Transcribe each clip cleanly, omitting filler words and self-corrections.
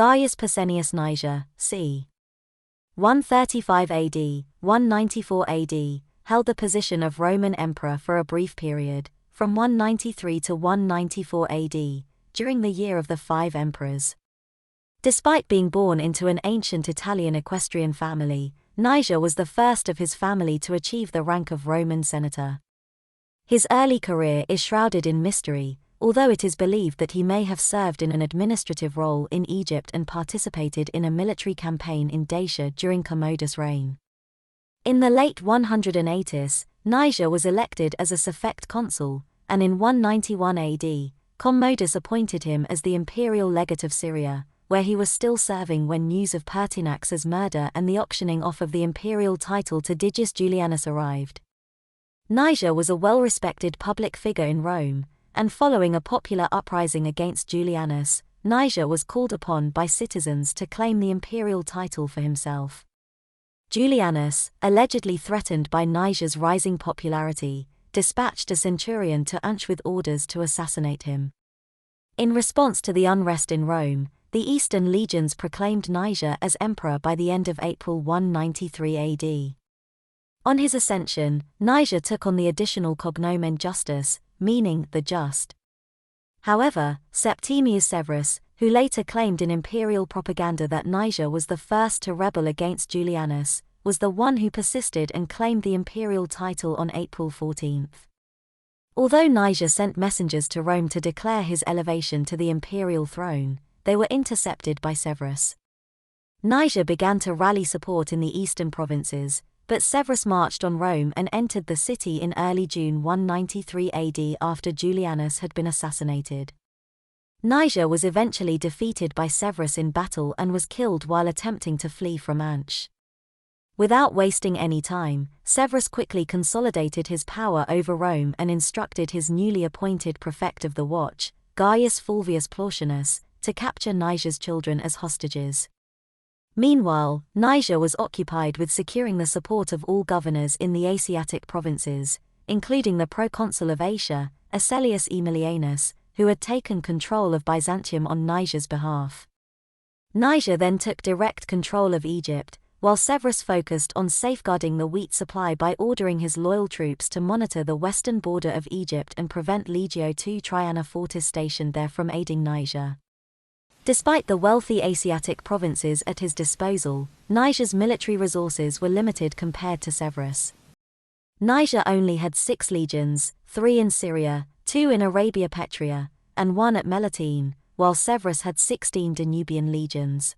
Gaius Pescennius Niger, c. 135 AD, 194 AD, held the position of Roman emperor for a brief period, from 193 to 194 AD, during the year of the Five Emperors. Despite being born into an ancient Italian equestrian family, Niger was the first of his family to achieve the rank of Roman senator. His early career is shrouded in mystery, although it is believed that he may have served in an administrative role in Egypt and participated in a military campaign in Dacia during Commodus' reign. In the late 180s, Niger was elected as a suffect consul, and in 191 AD, Commodus appointed him as the imperial legate of Syria, where he was still serving when news of Pertinax's murder and the auctioning off of the imperial title to Digius Julianus arrived. Niger was a well-respected public figure in Rome, and following a popular uprising against Julianus, Niger was called upon by citizens to claim the imperial title for himself. Julianus, allegedly threatened by Niger's rising popularity, dispatched a centurion to Antioch with orders to assassinate him. In response to the unrest in Rome, the Eastern legions proclaimed Niger as emperor by the end of April 193 AD. On his ascension, Niger took on the additional cognomen Justus, meaning the just. However, Septimius Severus, who later claimed in imperial propaganda that Niger was the first to rebel against Julianus, was the one who persisted and claimed the imperial title on April 14. Although Niger sent messengers to Rome to declare his elevation to the imperial throne, they were intercepted by Severus. Niger began to rally support in the eastern provinces, but Severus marched on Rome and entered the city in early June 193 AD after Julianus had been assassinated. Niger was eventually defeated by Severus in battle and was killed while attempting to flee from Antioch. Without wasting any time, Severus quickly consolidated his power over Rome and instructed his newly appointed prefect of the watch, Gaius Fulvius Plautianus, to capture Niger's children as hostages. Meanwhile, Niger was occupied with securing the support of all governors in the Asiatic provinces, including the proconsul of Asia, Asellius Aemilianus, who had taken control of Byzantium on Niger's behalf. Niger then took direct control of Egypt, while Severus focused on safeguarding the wheat supply by ordering his loyal troops to monitor the western border of Egypt and prevent Legio II Triana Fortis stationed there from aiding Niger. Despite the wealthy Asiatic provinces at his disposal, Niger's military resources were limited compared to Severus. Niger only had 6 legions, 3 in Syria, 2 in Arabia Petrea, and 1 at Melitene, while Severus had 16 Danubian legions.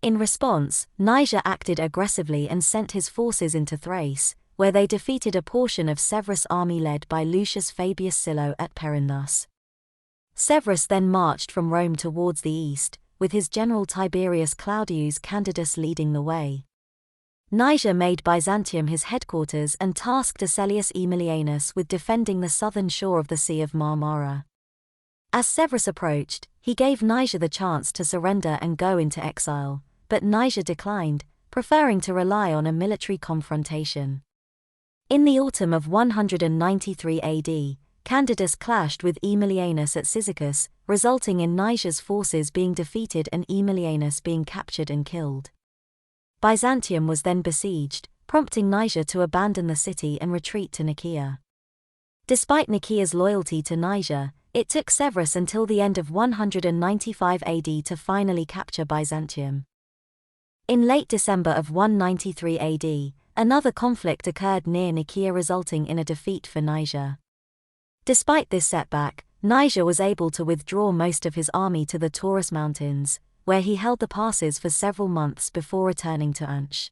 In response, Niger acted aggressively and sent his forces into Thrace, where they defeated a portion of Severus' army led by Lucius Fabius Silo at Perinthus. Severus then marched from Rome towards the east, with his general Tiberius Claudius Candidus leading the way. Niger made Byzantium his headquarters and tasked Asellius Aemilianus with defending the southern shore of the Sea of Marmara. As Severus approached, he gave Niger the chance to surrender and go into exile, but Niger declined, preferring to rely on a military confrontation. In the autumn of 193 AD, Candidus clashed with Aemilianus at Cyzicus, resulting in Niger's forces being defeated and Aemilianus being captured and killed. Byzantium was then besieged, prompting Niger to abandon the city and retreat to Nicaea. Despite Nicaea's loyalty to Niger, it took Severus until the end of 195 AD to finally capture Byzantium. In late December of 193 AD, another conflict occurred near Nicaea resulting in a defeat for Niger. Despite this setback, Niger was able to withdraw most of his army to the Taurus Mountains, where he held the passes for several months before returning to Antioch.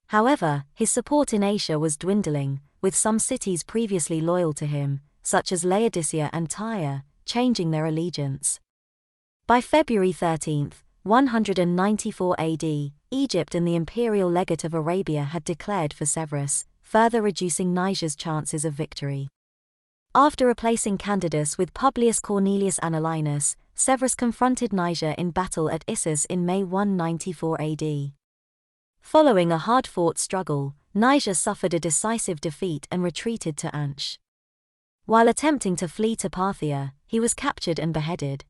However, his support in Asia was dwindling, with some cities previously loyal to him, such as Laodicea and Tyre, changing their allegiance. By February 13, 194 AD, Egypt and the imperial legate of Arabia had declared for Severus, further reducing Niger's chances of victory. After replacing Candidus with Publius Cornelius Anullinus, Severus confronted Niger in battle at Issus in May 194 AD. Following a hard-fought struggle, Niger suffered a decisive defeat and retreated to Antioch. While attempting to flee to Parthia, he was captured and beheaded.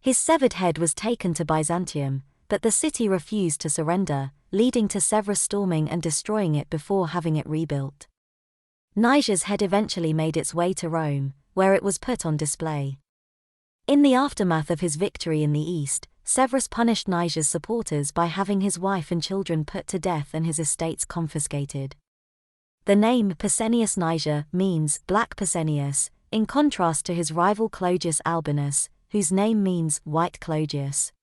His severed head was taken to Byzantium, but the city refused to surrender, leading to Severus storming and destroying it before having it rebuilt. Niger's head eventually made its way to Rome, where it was put on display. In the aftermath of his victory in the east, Severus punished Niger's supporters by having his wife and children put to death and his estates confiscated. The name Pescennius Niger means Black Pescennius, in contrast to his rival Clodius Albinus, whose name means White Clodius.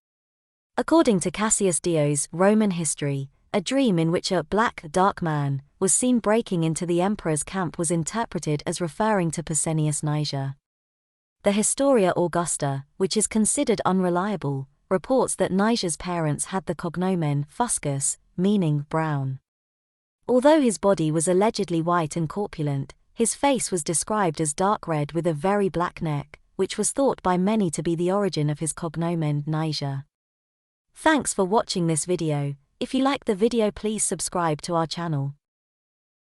According to Cassius Dio's Roman History, a dream in which a black, dark man was seen breaking into the emperor's camp was interpreted as referring to Pescennius Niger. The Historia Augusta, which is considered unreliable, reports that Niger's parents had the cognomen Fuscus, meaning brown. Although his body was allegedly white and corpulent, his face was described as dark red with a very black neck, which was thought by many to be the origin of his cognomen Niger. Thanks for watching this video. If you like the video, please subscribe to our channel.